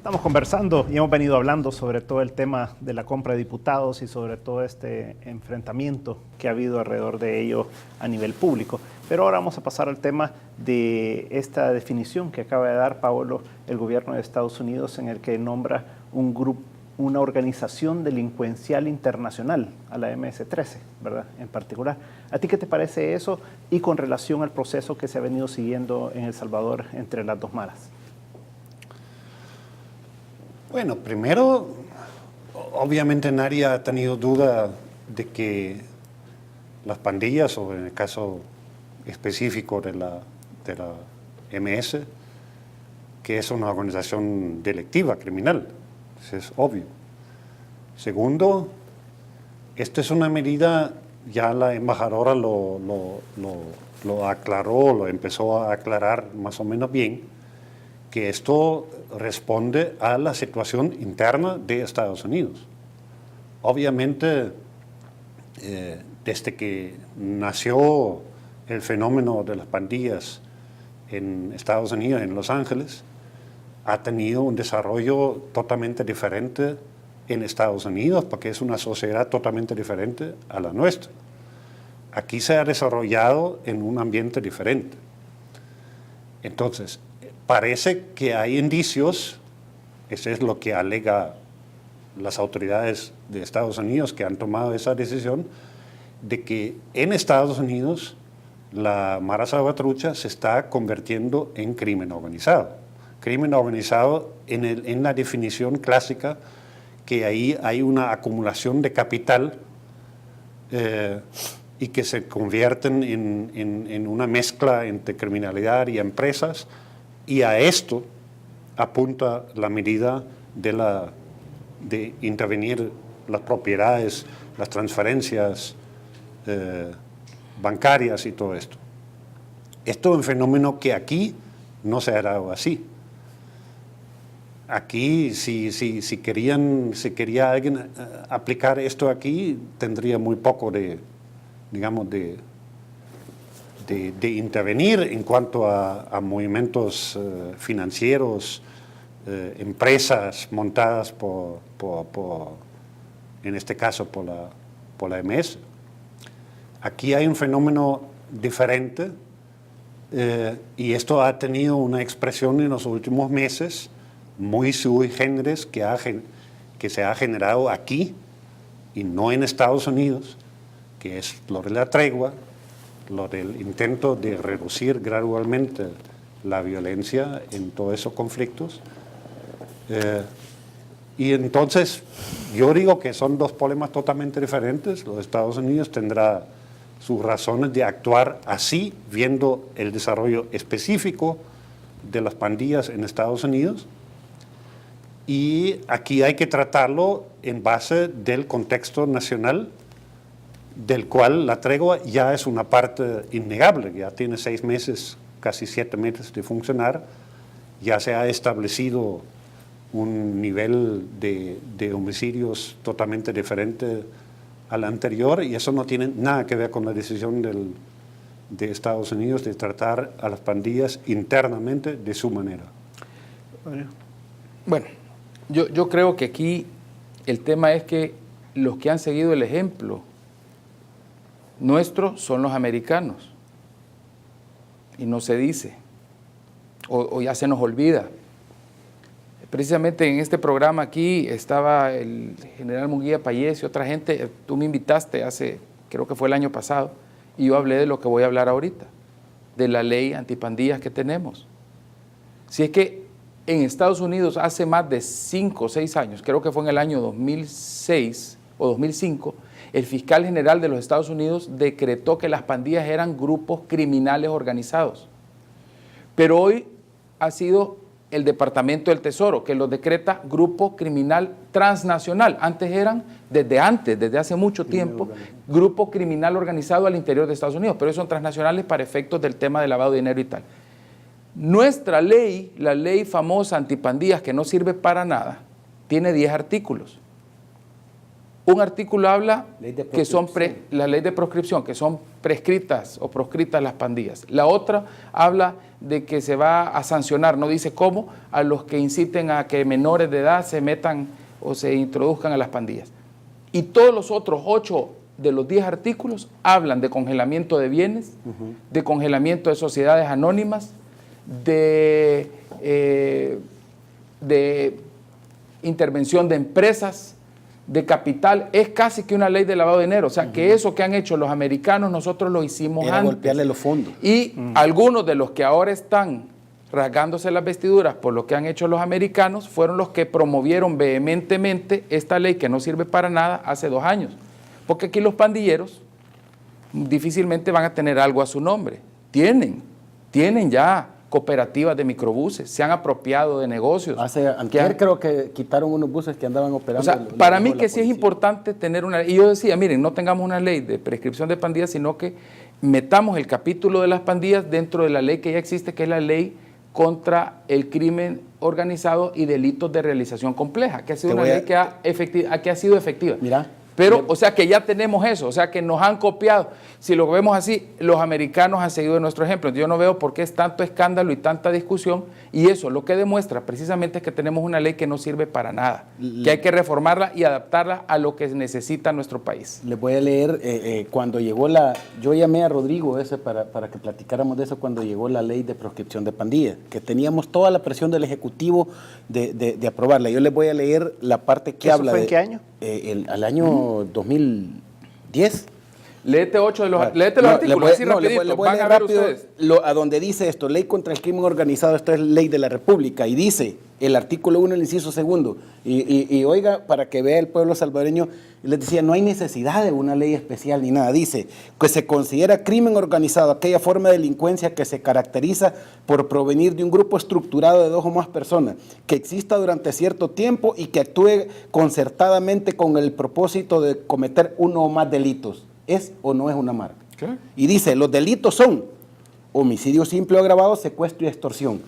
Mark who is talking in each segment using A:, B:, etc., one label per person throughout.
A: Estamos conversando y hemos venido hablando sobre todo el tema de la compra de diputados y sobre todo este enfrentamiento que ha habido alrededor de ello a nivel público. Pero ahora vamos a pasar al tema de esta definición que acaba de dar, Paolo, el gobierno de Estados Unidos, en el que nombra un grupo, una organización delincuencial internacional, a la MS-13, ¿verdad? En particular. ¿A ti qué te parece eso y con relación al proceso que se ha venido siguiendo en El Salvador entre las dos maras?
B: Bueno, primero, obviamente nadie ha tenido duda de que las pandillas, o en el caso específico de la MS, que es una organización delictiva, criminal, eso es obvio. Segundo, esta es una medida, ya la embajadora lo aclaró, lo empezó a aclarar más o menos bien, que esto responde a la situación interna de Estados Unidos. Obviamente, desde que nació el fenómeno de las pandillas en Estados Unidos, en Los Ángeles, ha tenido un desarrollo totalmente diferente en Estados Unidos, porque es una sociedad totalmente diferente a la nuestra. Aquí se ha desarrollado en un ambiente diferente. Entonces, parece que hay indicios, eso es lo que alega las autoridades de Estados Unidos que han tomado esa decisión, de que en Estados Unidos la Mara Salvatrucha se está convirtiendo en crimen organizado. Crimen organizado en la definición clásica, que ahí hay una acumulación de capital y que se convierten en una mezcla entre criminalidad y empresas. Y a esto apunta la medida de intervenir las propiedades, las transferencias bancarias y todo esto. Esto es un fenómeno que aquí no se ha dado así. Aquí, si quería alguien aplicar esto aquí, tendría muy poco de intervenir en cuanto a movimientos financieros, empresas montadas en este caso por la MS. Aquí hay un fenómeno diferente y esto ha tenido una expresión en los últimos meses muy sui generis que se ha generado aquí y no en Estados Unidos, que es lo de la tregua, lo del intento de reducir gradualmente la violencia en todos esos conflictos. Y entonces yo digo que son dos problemas totalmente diferentes. Los Estados Unidos tendrá sus razones de actuar así, viendo el desarrollo específico de las pandillas en Estados Unidos, y aquí hay que tratarlo en base del contexto nacional, del cual la tregua ya es una parte innegable, ya tiene 6 meses, casi 7 meses de funcionar, ya se ha establecido un nivel de homicidios totalmente diferente al anterior, y eso no tiene nada que ver con la decisión de Estados Unidos de tratar a las pandillas internamente de su manera.
C: Bueno, yo creo que aquí el tema es que los que han seguido el ejemplo nuestro son los americanos, y no se dice, o ya se nos olvida. Precisamente en este programa aquí estaba el general Munguía Payés y otra gente. Tú me invitaste creo que fue el año pasado, y yo hablé de lo que voy a hablar ahorita, de la ley antipandillas que tenemos. Si es que en Estados Unidos hace más de 5 o 6 años, creo que fue en el año 2006 o 2005, el fiscal general de los Estados Unidos decretó que las pandillas eran grupos criminales organizados. Pero hoy ha sido el Departamento del Tesoro que los decreta grupo criminal transnacional. Desde hace mucho tiempo, grupo criminal organizado al interior de Estados Unidos, pero son transnacionales para efectos del tema de lavado de dinero y tal. Nuestra ley, la ley famosa antipandillas, que no sirve para nada, tiene 10 artículos. Un artículo habla
D: Ley de
C: que son
D: proscripción.
C: la ley de proscripción, que son prescritas o proscritas las pandillas. La otra habla de que se va a sancionar, no dice cómo, a los que inciten a que menores de edad se metan o se introduzcan a las pandillas. Y todos los otros 8 de los 10 artículos hablan de congelamiento de bienes, de congelamiento de sociedades anónimas, de intervención de empresas, de capital. Es casi que una ley de lavado de dinero. O sea, que eso que han hecho los americanos, nosotros lo hicimos
D: Era
C: antes.
D: golpearle los fondos.
C: Y algunos de los que ahora están rasgándose las vestiduras por lo que han hecho los americanos fueron los que promovieron vehementemente esta ley que no sirve para nada hace 2 años. Porque aquí los pandilleros difícilmente van a tener algo a su nombre. Tienen ya cooperativas de microbuses, se han apropiado de negocios.
D: Antier creo que quitaron unos buses que andaban operando.
C: O sea, para mí que sí es importante tener una ley. Y yo decía, miren, no tengamos una ley de prescripción de pandillas, sino que metamos el capítulo de las pandillas dentro de la ley que ya existe, que es la ley contra el crimen organizado y delitos de realización compleja, que ha sido una ley que ha sido efectiva.
D: Mira.
C: Pero, o sea, que ya tenemos eso, o sea, que nos han copiado. Si lo vemos así, los americanos han seguido nuestro ejemplo. Yo no veo por qué es tanto escándalo y tanta discusión, y eso lo que demuestra precisamente es que tenemos una ley que no sirve para nada, que hay que reformarla y adaptarla a lo que necesita nuestro país.
D: Les voy a leer, cuando llegó yo llamé a Rodrigo para que platicáramos de eso cuando llegó la ley de proscripción de pandillas, que teníamos toda la presión del Ejecutivo de aprobarla. Yo les voy a leer la parte que habla
A: ¿Eso fue en qué año?
D: Al año 2010.
C: Léete los artículos, así rapidito,
D: le voy a
C: van
D: leer
C: a ver
D: rápido
C: ustedes.
D: a donde dice esto, ley contra el crimen organizado, esto es ley de la República, y dice el artículo 1, el inciso 2, y oiga, para que vea el pueblo salvadoreño, les decía, no hay necesidad de una ley especial ni nada, dice que se considera crimen organizado aquella forma de delincuencia que se caracteriza por provenir de un grupo estructurado de 2 o más personas, que exista durante cierto tiempo y que actúe concertadamente con el propósito de cometer 1 o más delitos. ¿Es o no es una marca?
C: Claro.
D: Y dice, los delitos son homicidio simple o agravado, secuestro y extorsión.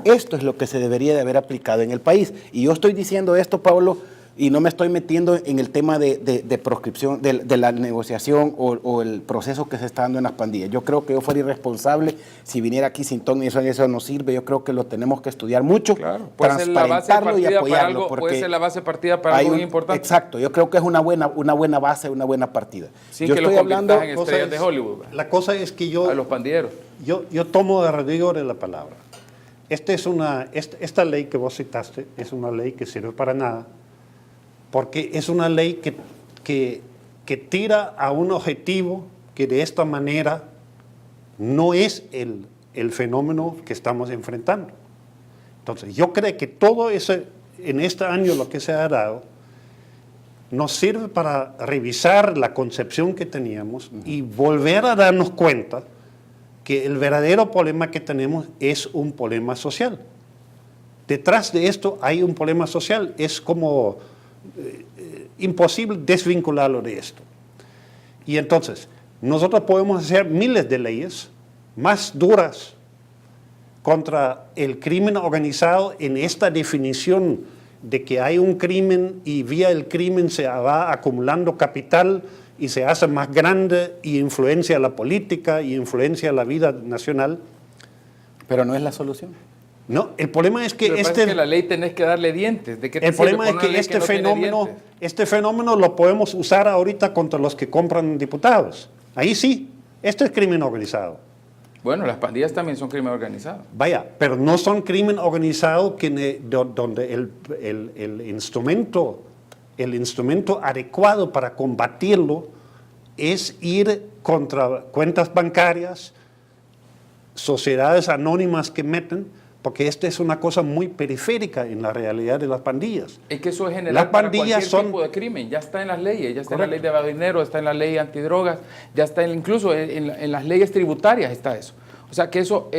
D: Esto es lo que se debería de haber aplicado en el país. Y yo estoy diciendo esto, Pablo, y no me estoy metiendo en el tema de proscripción, de la negociación o el proceso que se está dando en las pandillas. Yo creo que yo fuera irresponsable si viniera aquí sin ton y eso no sirve. Yo creo que lo tenemos que estudiar mucho,
C: Claro, puede ser la base de
D: y
C: partida para
D: apoyarlo.
C: algo, puede ser la base de partida para algo muy importante.
D: Exacto, yo creo que es una buena base, una buena partida.
C: Sin
D: yo
C: que los
D: estoy hablando
C: conviertas en estrellas de Hollywood.
B: La cosa es que
C: A los pandilleros.
B: yo tomo de Rodrigo de la palabra. Esta ley que vos citaste es una ley que sirve para nada, porque es una ley que tira a un objetivo que de esta manera no es el fenómeno que estamos enfrentando. Entonces, yo creo que todo ese, en este año lo que se ha dado, nos sirve para revisar la concepción que teníamos y volver a darnos cuenta que el verdadero problema que tenemos es un problema social. Detrás de esto hay un problema social, es como imposible desvincularlo de esto. Y entonces, nosotros podemos hacer miles de leyes más duras contra el crimen organizado en esta definición de que hay un crimen y vía el crimen se va acumulando capital y se hace más grande y influencia la política y influencia la vida nacional.
D: Pero no es la solución.
B: No, el problema es que
C: Lo que pasa es que la ley tenés que darle dientes. ¿De qué te
B: el
C: sirve
B: problema es
C: con una
B: que
C: ley no tiene dientes?
B: este fenómeno lo podemos usar ahorita contra los que compran diputados. Ahí sí, esto es crimen organizado.
C: Bueno, las pandillas también son crimen organizado.
B: Vaya, pero no son crimen organizado donde el instrumento adecuado para combatirlo es ir contra cuentas bancarias, sociedades anónimas que meten, porque esta es una cosa muy periférica en la realidad de las pandillas.
C: Es que eso es general
B: Las
C: para
B: pandillas
C: cualquier tipo de crimen. Ya está en las leyes, ya está en la
B: Correcto.
C: ley de lavado de dinero, está en la ley antidrogas, ya está incluso en las leyes tributarias está eso. O sea que eso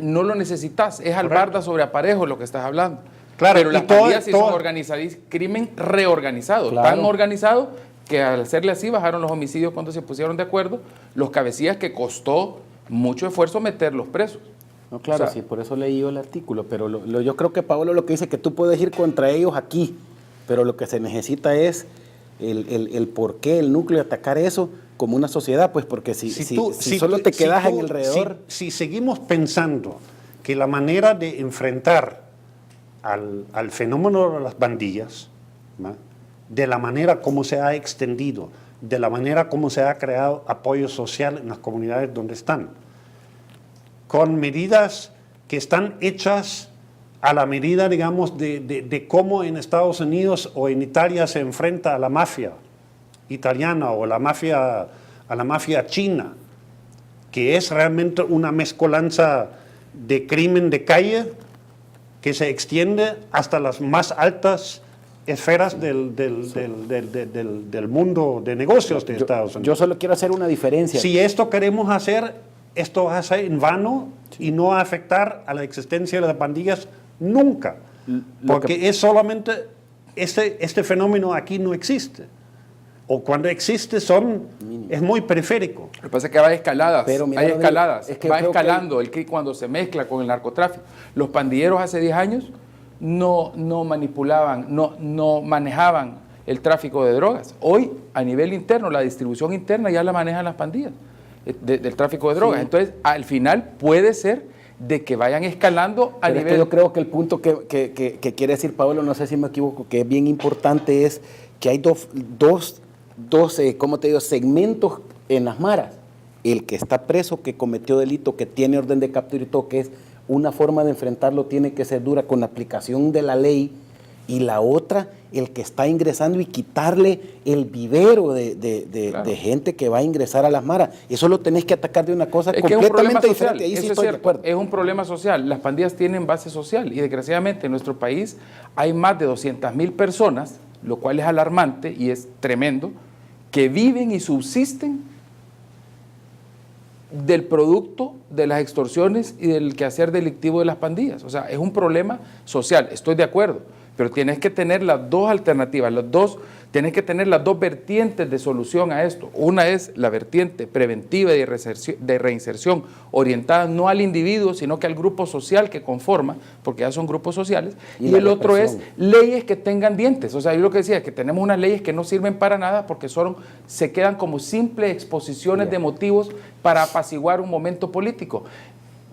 C: no lo necesitas, es albarda sobre aparejo lo que estás hablando.
B: Claro,
C: pero
B: y
C: las pandillas sí son organizadas, crimen reorganizado,
D: Claro.
C: tan organizado que al hacerle así bajaron los homicidios cuando se pusieron de acuerdo, los cabecillas que costó mucho esfuerzo meterlos presos.
D: No, claro,
C: O sea,
D: sí, por eso leí yo el artículo, pero yo creo que Pablo lo que dice es que tú puedes ir contra ellos aquí, pero lo que se necesita es el por qué, el núcleo de atacar eso como una sociedad, pues porque si solo te quedas en alrededor...
B: Si seguimos pensando que la manera de enfrentar al fenómeno de las pandillas, ¿no?, de la manera como se ha extendido, de la manera como se ha creado apoyo social en las comunidades donde están, con medidas que están hechas a la medida, digamos, de cómo en Estados Unidos o en Italia se enfrenta a la mafia italiana o a la mafia china, que es realmente una mezcolanza de crimen de calle que se extiende hasta las más altas esferas del mundo de negocios de Estados Unidos.
D: Yo solo quiero hacer una diferencia.
B: Si esto queremos hacer, esto va a ser en vano y no va a afectar a la existencia de las pandillas nunca, porque es solamente, este fenómeno aquí no existe, o cuando existe es muy periférico.
C: Lo que pasa es que va a escaladas,
D: Pero mira,
C: hay escaladas,
D: es que
C: va
D: creo
C: escalando el crimen cuando se mezcla con el narcotráfico. Los pandilleros hace 10 años no manipulaban, no manejaban el tráfico de drogas. Hoy, a nivel interno, la distribución interna ya la manejan las pandillas del tráfico de drogas.
D: Sí.
C: Entonces, al final puede ser de que vayan escalando a
D: Pero
C: nivel...
D: es que yo creo que el punto que quiere decir Pablo, no sé si me equivoco, que es bien importante, es que hay dos ¿cómo te digo?, segmentos en las maras. El que está preso, que cometió delito, que tiene orden de captura y todo, que es una forma de enfrentarlo, tiene que ser dura con la aplicación de la ley, y la otra, el que está ingresando y quitarle el vivero de gente que va a ingresar a las maras. Eso lo tenés que atacar de una cosa completamente diferente. Ahí sí estoy de acuerdo.
C: Es un problema social. Las pandillas tienen base social y desgraciadamente en nuestro país hay más de 200,000 personas, lo cual es alarmante y es tremendo, que viven y subsisten del producto de las extorsiones y del quehacer delictivo de las pandillas. O sea, es un problema social, estoy de acuerdo, pero tienes que tener las dos alternativas, tienes que tener las dos vertientes de solución a esto. Una es la vertiente preventiva y de reinserción orientada no al individuo, sino que al grupo social que conforma, porque ya son grupos sociales, y el otro es leyes que tengan dientes. O sea, yo lo que decía es que tenemos unas leyes que no sirven para nada porque se quedan como simples exposiciones de motivos para apaciguar un momento político.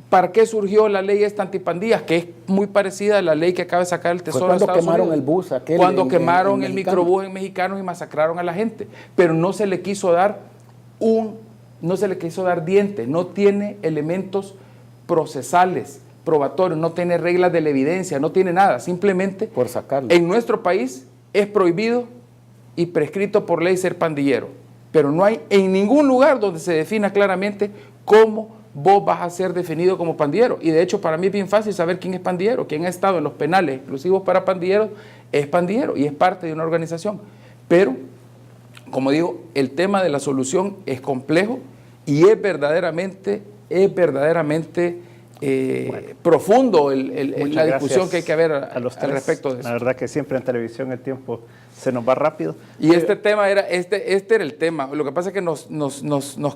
C: ¿Para qué surgió la ley esta antipandillas? Que es muy parecida a la ley que acaba de sacar el Tesoro de Estados Unidos.
D: Cuando quemaron el bus aquel.
C: Cuando quemaron el microbús en Mexicanos y masacraron a la gente. Pero no se le quiso dar dientes, no tiene elementos procesales, probatorios, no tiene reglas de la evidencia, no tiene nada. Simplemente,
D: por sacarlo.
C: En nuestro país es prohibido y prescrito por ley ser pandillero. Pero no hay en ningún lugar donde se defina claramente cómo vos vas a ser definido como pandillero. Y de hecho, para mí es bien fácil saber quién es pandillero. Quien ha estado en los penales exclusivos para pandilleros es pandillero y es parte de una organización. Pero, como digo, el tema de la solución es complejo y es verdaderamente profundo la discusión que hay que haber al respecto de eso.
A: La verdad que siempre en televisión el tiempo se nos va rápido.
C: Y este tema era, este era el tema. Lo que pasa es que nos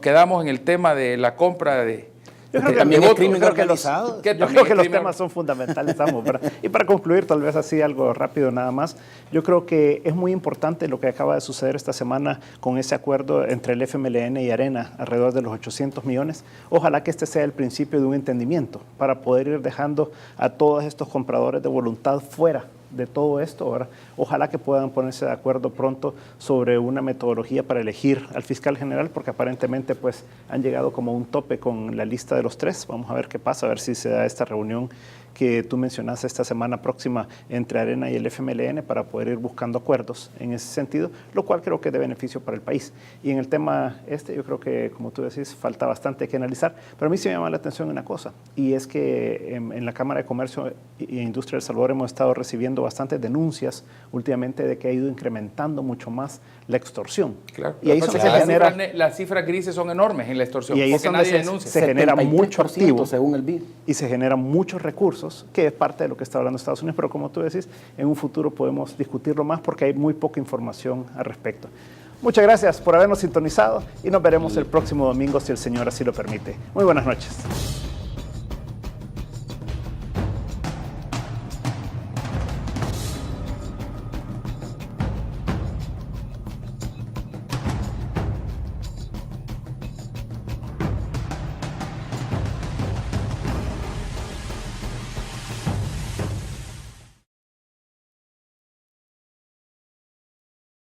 C: quedamos en el tema de la compra de...
A: Yo creo que
D: también
A: el
D: crimen organizado.
A: Yo creo que los temas son fundamentales ambos. Y para concluir, tal vez así algo rápido nada más, yo creo que es muy importante lo que acaba de suceder esta semana con ese acuerdo entre el FMLN y Arena, alrededor de los 800 millones. Ojalá que este sea el principio de un entendimiento para poder ir dejando a todos estos compradores de voluntad fuera de todo esto. Ahora, ojalá que puedan ponerse de acuerdo pronto sobre una metodología para elegir al fiscal general, porque aparentemente pues han llegado como a un tope con la lista de los tres. Vamos a ver qué pasa, a ver si se da esta reunión que tú mencionaste esta semana próxima entre Arena y el FMLN para poder ir buscando acuerdos en ese sentido, lo cual creo que es de beneficio para el país. Y en el tema yo creo que, como tú decís, falta bastante que analizar, pero a mí sí me llama la atención una cosa, y es que en la Cámara de Comercio e Industria de El Salvador hemos estado recibiendo bastantes denuncias últimamente de que ha ido incrementando mucho más la extorsión.
C: Claro.
A: Y ahí
C: las cifras grises son enormes en la extorsión,
A: y ahí
C: porque nadie denuncia.
A: Se genera mucho activo
D: según el BID.
A: Y se generan muchos recursos, que es parte de lo que está hablando Estados Unidos, pero como tú decís, en un futuro podemos discutirlo más porque hay muy poca información al respecto. Muchas gracias por habernos sintonizado y nos veremos el próximo domingo si el Señor así lo permite. Muy buenas noches.